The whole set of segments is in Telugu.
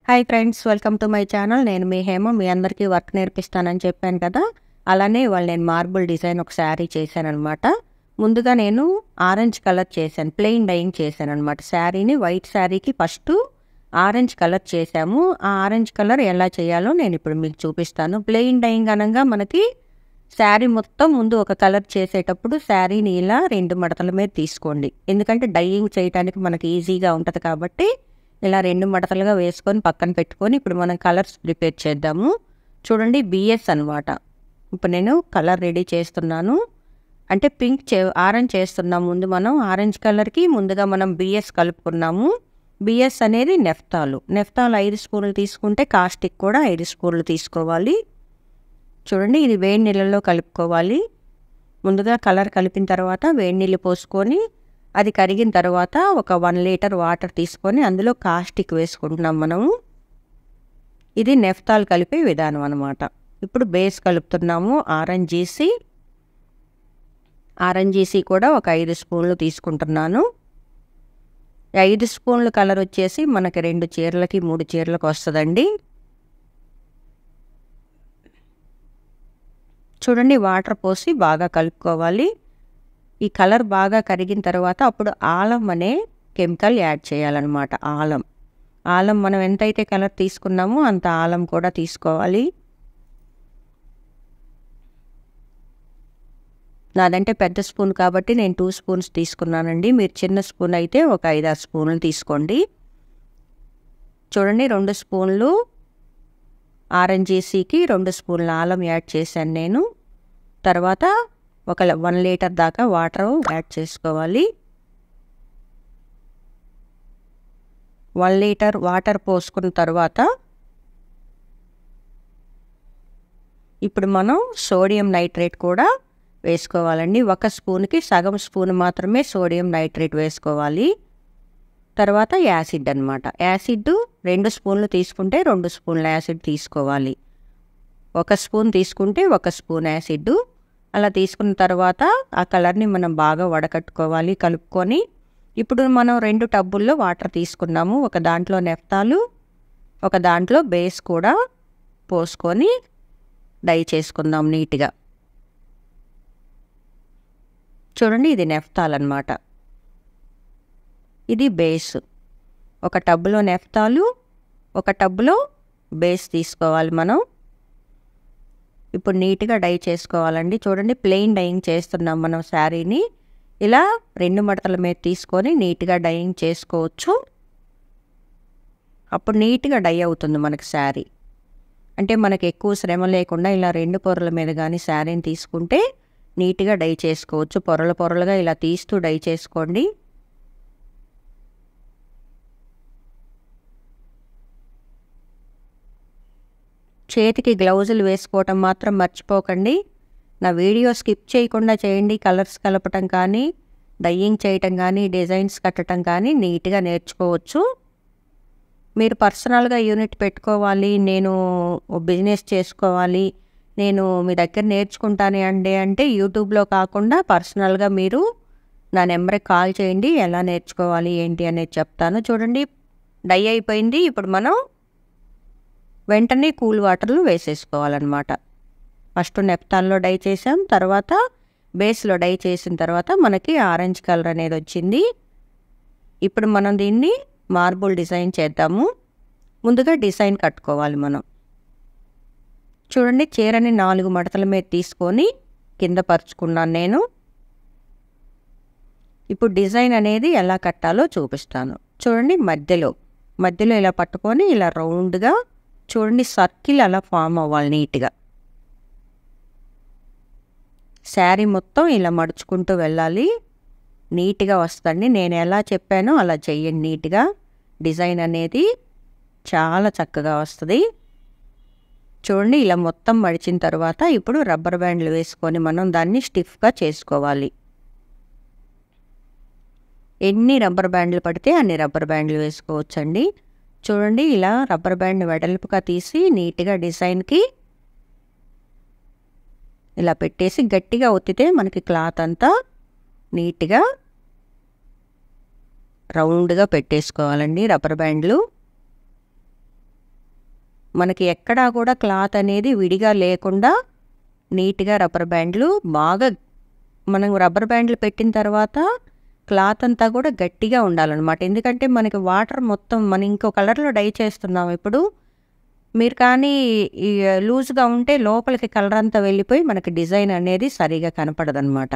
Hi friends, welcome to my channel. నేను మీ హేమ. మీ అందరికీ వర్క్ నేర్పిస్తానని చెప్పాను కదా. అలానే ఇవాళ నేను మార్బుల్ డిజైన్ ఒక శారీ చేశానమాట. ముందుగా నేను ఆరెంజ్ కలర్ చేశాను, ప్లెయిన్ డైయింగ్ చేశాను అనమాట. శారీని వైట్ శారీకి ఫస్ట్ ఆరెంజ్ కలర్ చేశాము. ఆ ఆరెంజ్ కలర్ ఎలా చేయాలో నేను ఇప్పుడు మీకు చూపిస్తాను. ప్లెయిన్ డైయింగ్ అనగా మనకి శారీ మొత్తం ముందు ఒక కలర్ చేసేటప్పుడు శారీని ఇలా 2 మడతల మీద తీసుకోండి. ఎందుకంటే డైయింగ్ చేయడానికి మనకి ఈజీగా ఉంటుంది కాబట్టి ఇలా 2 మడతలుగా వేసుకొని పక్కన పెట్టుకొని ఇప్పుడు మనం కలర్స్ ప్రిపేర్ చేద్దాము. చూడండి, బిఎస్ అనమాట. ఇప్పుడు నేను కలర్ రెడీ చేస్తున్నాను. అంటే ఆరెంజ్ చేస్తున్నాం. ముందు మనం ఆరెంజ్ కలర్కి ముందుగా మనం బిఎస్ కలుపుకున్నాము. బిఎస్ అనేది నెఫ్తాలు 5 స్పూన్లు తీసుకుంటే కాస్టిక్ కూడా 5 స్పూన్లు తీసుకోవాలి. చూడండి, ఇది వేడి నీళ్ళలో కలుపుకోవాలి. ముందుగా కలర్ కలిపిన తర్వాత వేడి నీళ్ళు పోసుకొని అది కరిగిన తర్వాత ఒక 1 లీటర్ వాటర్ తీసుకొని అందులో కాస్టిక్ వేసుకుంటున్నాం మనము. ఇది నెఫ్తాల్ కలిపే విధానం అనమాట. ఇప్పుడు బేస్ కలుపుతున్నాము. ఆరెంజ్ జీసీ కూడా ఒక 5 స్పూన్లు తీసుకుంటున్నాను. 5 స్పూన్లు కలర్ వచ్చేసి మనకి 2 చీరలకి 3 చీరలకు వస్తుందండి. చూడండి, వాటర్ పోసి బాగా కలుపుకోవాలి. ఈ కలర్ బాగా కరిగిన తర్వాత అప్పుడు ఆలం అనే కెమికల్ యాడ్ చేయాలన్నమాట. ఆలం మనం ఎంతైతే కలర్ తీసుకున్నామో అంత ఆలం కూడా తీసుకోవాలి. నాదంటే పెద్ద స్పూన్ కాబట్టి నేను 2 స్పూన్స్ తీసుకున్నానండి. మీరు చిన్న స్పూన్ అయితే ఒక 5-6 స్పూన్లు తీసుకోండి. చూడండి, 2 స్పూన్లు ఆరెంజ్ జీసీకి 2 స్పూన్ల ఆలం యాడ్ చేశాను నేను. తర్వాత ఒక 1 లీటర్ దాకా వాటర్ యాడ్ చేసుకోవాలి. 1 లీటర్ వాటర్ పోసుకున్న తర్వాత ఇప్పుడు మనం సోడియం నైట్రేట్ కూడా వేసుకోవాలండి. 1 స్పూన్కి సగం స్పూన్ మాత్రమే సోడియం నైట్రేట్ వేసుకోవాలి. తర్వాత యాసిడ్ అనమాట. యాసిడ్ 2 స్పూన్లు తీసుకుంటే 2 స్పూన్ల యాసిడ్ తీసుకోవాలి. 1 స్పూన్ తీసుకుంటే 1 స్పూన్ యాసిడ్. అలా తీసుకున్న తర్వాత ఆ కలర్ని మనం బాగా వడకట్టుకోవాలి, కలుపుకొని. ఇప్పుడు మనం 2 టబ్బుల్లో వాటర్ తీసుకున్నాము. ఒక దాంట్లో నెఫ్తాలు, ఒక దాంట్లో బేస్ కూడా పోసుకొని డై చేసుకుందాం నీట్గా. చూడండి, ఇది నెఫ్తాల్ అనమాట. ఇది బేస్. ఒక టబ్బులో నెఫ్తాలు, ఒక టబ్బులో బేస్ తీసుకోవాలి మనం. ఇప్పుడు నీట్గా డై చేసుకోవాలండి. చూడండి, ప్లెయిన్ డైయింగ్ చేస్తున్నాం మనం శారీని. ఇలా 2 మడతల మీద తీసుకొని నీట్గా డైయింగ్ చేసుకోవచ్చు. అప్పుడు నీట్గా డై అవుతుంది మనకి శారీ. అంటే మనకి ఎక్కువ శ్రమ లేకుండా ఇలా 2 పొరల మీద కానీ శారీని తీసుకుంటే నీట్గా డై చేసుకోవచ్చు. పొరలుగా ఇలా తీస్తూ డై చేసుకోండి. చేతికి గ్లౌజులు వేసుకోవటం మాత్రం మర్చిపోకండి. నా వీడియో స్కిప్ చేయకుండా చేయండి. కలర్స్ కలపటం కానీ, డైయింగ్ చేయటం కానీ, డిజైన్స్ కట్టడం కానీ నీట్గా నేర్చుకోవచ్చు. మీరు పర్సనల్గా యూనిట్ పెట్టుకోవాలి, నేను బిజినెస్ చేసుకోవాలి, నేను మీ దగ్గర నేర్చుకుంటాను అంటే యూట్యూబ్లో కాకుండా పర్సనల్గా మీరు నా నెంబర్కి కాల్ చేయండి. ఎలా నేర్చుకోవాలి ఏంటి అనేది చెప్తాను. చూడండి, డై అయిపోయింది. ఇప్పుడు మనం వెంటనే కూల్ వాటర్లు వేసేసుకోవాలన్నమాట. ఫస్ట్ నెఫ్తాల్లో డై చేసాం, తర్వాత బేస్లో డై చేసిన తర్వాత మనకి ఆరెంజ్ కలర్ అనేది వచ్చింది. ఇప్పుడు మనం దీన్ని మార్బుల్ డిజైన్ చేద్దాము. ముందుగా డిజైన్ కట్టుకోవాలి మనం. చూడండి, చీరని 4 మడతల మీద తీసుకొని కింద పరుచుకున్నాను నేను. ఇప్పుడు డిజైన్ అనేది ఎలా కట్టాలో చూపిస్తాను. చూడండి, మధ్యలో ఇలా పట్టుకొని ఇలా రౌండ్గా చూడండి, సర్కిల్ అలా ఫామ్ అవ్వాలి నీట్గా. శారీ మొత్తం ఇలా మడుచుకుంటూ వెళ్ళాలి. నీట్గా వస్తుంది. నేను ఎలా చెప్పానో అలా చెయ్యండి. నీట్గా డిజైన్ అనేది చాలా చక్కగా వస్తుంది. చూడండి, ఇలా మొత్తం మడిచిన తర్వాత ఇప్పుడు రబ్బర్ బ్యాండ్లు వేసుకొని మనం దాన్ని స్టిఫ్గా చేసుకోవాలి. ఎన్ని రబ్బర్ బ్యాండ్లు పడితే అన్ని రబ్బర్ బ్యాండ్లు వేసుకోవచ్చండి. చూడండి, ఇలా రబ్బర్ బ్యాండ్ వెడల్పుగా తీసి నీట్గా డిజైన్కి ఇలా పెట్టేసి గట్టిగా ఒత్తితే మనకి క్లాత్ అంతా నీట్గా రౌండ్గా పెట్టేసుకోవాలండి రబ్బర్ బ్యాండ్లు. మనకి ఎక్కడా కూడా క్లాత్ అనేది విడిగా లేకుండా నీట్గా రబ్బర్ బ్యాండ్లు బాగా మనం రబ్బర్ బ్యాండ్లు పెట్టిన తర్వాత క్లాత్ అంతా కూడా గట్టిగా ఉండాలన్నమాట. ఎందుకంటే మనకి వాటర్ మొత్తం మనం ఇంకో కలర్లో డై చేస్తున్నాం ఇప్పుడు. మీరు కానీ ఈ లూజ్గా ఉంటే లోపలికి కలర్ అంతా వెళ్ళిపోయి మనకి డిజైన్ అనేది సరిగా కనపడదన్నమాట.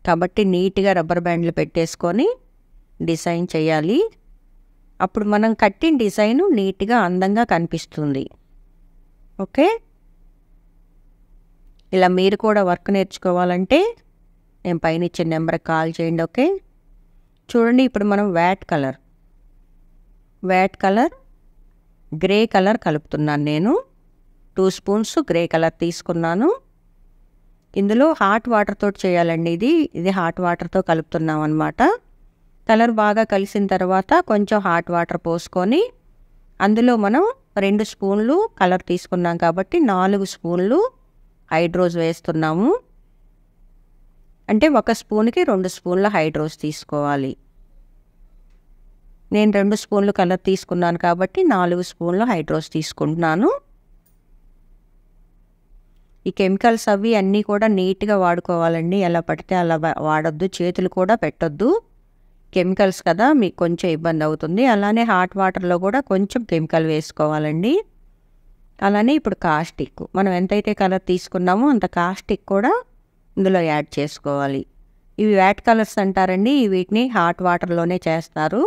కాబట్టి నీట్గా రబ్బర్ బ్యాండ్లు పెట్టేసుకొని డిజైన్ చేయాలి. అప్పుడు మనం కట్టిన డిజైను నీట్గా అందంగా కనిపిస్తుంది. ఓకే, ఇలా మీరు కూడా వర్క్ నేర్చుకోవాలంటే నేను పైన ఇచ్చిన నెంబర్కి కాల్ చేయండి. ఓకే, చూడండి ఇప్పుడు మనం వ్యాట్ కలర్ గ్రే కలర్ కలుపుతున్నాను. నేను 2 స్పూన్స్ గ్రే కలర్ తీసుకున్నాను. ఇందులో హాట్ వాటర్ తోటి చేయాలండి. ఇది హాట్ వాటర్తో కలుపుతున్నాం అన్నమాట. కలర్ బాగా కలిసిన తర్వాత కొంచెం హాట్ వాటర్ పోసుకొని అందులో మనం 2 స్పూన్లు కలర్ తీసుకున్నాం కాబట్టి 4 స్పూన్లు హైడ్రోస్ వేస్తున్నాము. అంటే 1 స్పూన్కి 2 స్పూన్ల హైడ్రోస్ తీసుకోవాలి. నేను 2 స్పూన్లు కలర్ తీసుకున్నాను కాబట్టి 4 స్పూన్ల హైడ్రోస్ తీసుకుంటున్నాను. ఈ కెమికల్స్ అవి అన్నీ కూడా నీట్గా వాడుకోవాలండి. ఎలా పడితే అలా వాడొద్దు, చేతులు కూడా పెట్టొద్దు. కెమికల్స్ కదా, మీకు కొంచెం ఇబ్బంది అవుతుంది. అలానే హాట్ వాటర్లో కూడా కొంచెం కెమికల్ వేసుకోవాలండి. అలానే ఇప్పుడు కాస్టిక్ మనం ఎంతైతే కలర్ తీసుకున్నామో అంత కాస్టిక్ కూడా ఇందులో యాడ్ చేసుకోవాలి. ఇవి వ్యాట్ కలర్స్ అంటారండి. వీటిని హాట్ వాటర్లోనే చేస్తారు.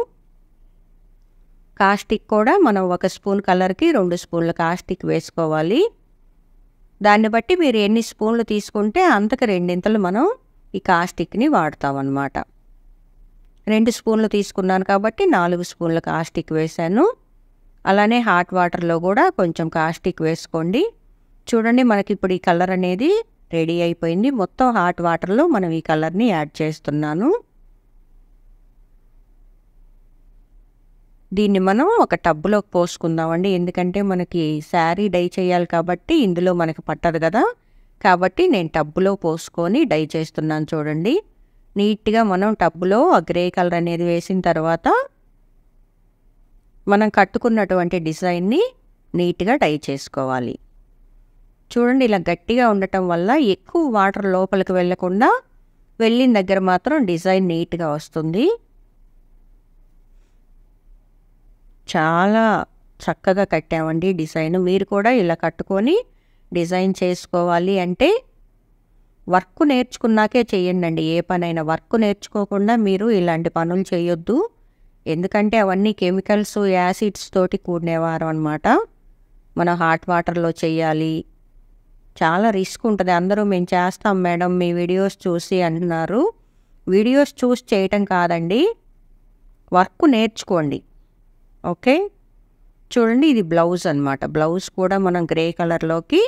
కాస్టిక్ కూడా మనం 1 స్పూన్ కలర్కి 2 స్పూన్ల కాస్టిక్ వేసుకోవాలి. దాన్ని బట్టి మీరు ఎన్ని స్పూన్లు తీసుకుంటే అంతకు 2 మనం ఈ కాస్టిక్ని వాడతామన్నమాట. 2 స్పూన్లు తీసుకున్నాను కాబట్టి 4 స్పూన్ల కాస్టిక్ వేసాను. అలానే హాట్ వాటర్లో కూడా కొంచెం కాస్టిక్ వేసుకోండి. చూడండి మనకి ఇప్పుడు ఈ కలర్ అనేది రెడీ అయిపోయింది. మొత్తం హాట్ వాటర్లో మనం ఈ కలర్ని యాడ్ చేస్తున్నాను. దీన్ని మనం ఒక టబ్బులోకి పోసుకుందామండి. ఎందుకంటే మనకి శారీ డై చేయాలి కాబట్టి ఇందులో మనకి పట్టదు కదా, కాబట్టి నేను టబ్బులో పోసుకొని డై చేస్తున్నాను. చూడండి నీట్గా మనం టబ్బులో ఆ గ్రే కలర్ అనేది వేసిన తర్వాత మనం కట్టుకున్నటువంటి డిజైన్ని నీట్గా డై చేసుకోవాలి. చూడండి ఇలా గట్టిగా ఉండటం వల్ల ఎక్కువ వాటర్ లోపలికి వెళ్ళకుండా వెళ్ళిన దగ్గర మాత్రం డిజైన్ నీట్గా వస్తుంది. చాలా చక్కగా కట్టామండి డిజైన్. మీరు కూడా ఇలా కట్టుకొని డిజైన్ చేసుకోవాలి అంటే వర్క్ నేర్చుకున్నాకే చేయండి. ఏ పనైనా వర్క్ నేర్చుకోకుండా మీరు ఇలాంటి పనులు చేయొద్దు. ఎందుకంటే అవన్నీ కెమికల్స్, యాసిడ్స్ తోటి కూడినవారు అనమాట. మనం హాట్ వాటర్లో చేయాలి, చాలా రిస్క్ ఉంటుంది. అందరూ మేము చేస్తాం మేడం మీ వీడియోస్ చూసి అంటున్నారు. వీడియోస్ చూసి చేయటం కాదండి, వర్క్ నేర్చుకోండి. ఓకే, చూడండి ఇది బ్లౌజ్ అనమాట. బ్లౌజ్ కూడా మనం గ్రే కలర్లోకి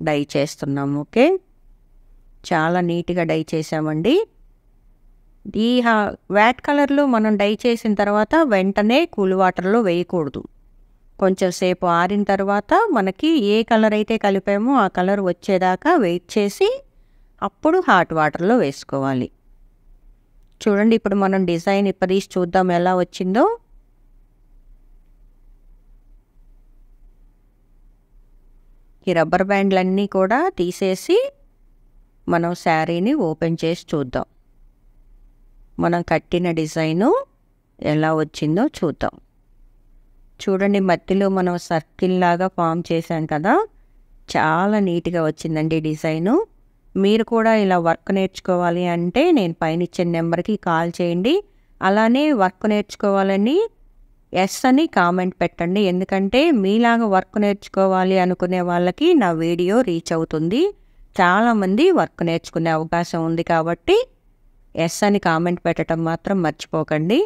డై చేస్తున్నాము. ఓకే, చాలా నీట్గా డై చేసామండి. ఈ వ్యాట్ కలర్లో మనం డై చేసిన తర్వాత వెంటనే కూల్ వాటర్లో వేయకూడదు. కొంచెం సేపు ఆరిన తర్వాత మనకి ఏ కలర్ అయితే కలిపామో ఆ కలర్ వచ్చేదాకా వెయిట్ చేసి అప్పుడు హాట్ వాటర్లో వేసుకోవాలి. చూడండి ఇప్పుడు మనం డిజైన్ ఇప్పదీసి చూద్దాం ఎలా వచ్చిందో. ఈ రబ్బర్ బ్యాండ్లన్నీ కూడా తీసేసి మనం శారీని ఓపెన్ చేసి చూద్దాం. మనం కట్టిన డిజైను ఎలా వచ్చిందో చూద్దాం. చూడండి మధ్యలో మనం సర్కిల్ లాగా ఫామ్ చేశాం కదా, చాలా నీట్గా వచ్చిందండి డిజైను. మీరు కూడా ఇలా వర్క్ నేర్చుకోవాలి అంటే నేను పైన ఇచ్చిన నెంబర్కి కాల్ చేయండి. అలానే వర్క్ నేర్చుకోవాలని ఎస్ అని కామెంట్ పెట్టండి. ఎందుకంటే మీలాగా వర్క్ నేర్చుకోవాలి అనుకునే వాళ్ళకి నా వీడియో రీచ్ అవుతుంది. చాలామంది వర్క్ నేర్చుకునే అవకాశం ఉంది కాబట్టి ఎస్ అని కామెంట్ పెట్టడం మాత్రం మర్చిపోకండి.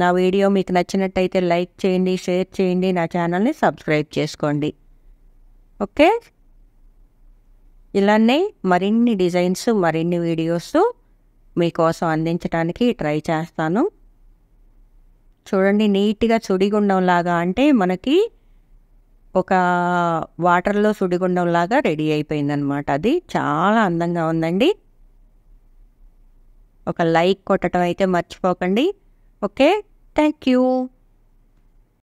నా వీడియో మీకు నచ్చినట్టయితే లైక్ చేయండి, షేర్ చేయండి, నా ఛానల్ని సబ్స్క్రైబ్ చేసుకోండి. ఓకే, ఇలానే మరిన్ని డిజైన్స్, మరిన్ని వీడియోస్ మీకోసం అందించడానికి ట్రై చేస్తాను. చూడండి నీట్గా సుడిగుండంలాగా, అంటే మనకి ఒక వాటర్లో సుడిగుండంలాగా రెడీ అయిపోయిందనమాట. అది చాలా అందంగా ఉందండి. ఒక లైక్ కొట్టడం అయితే మర్చిపోకండి. Okay, thank you.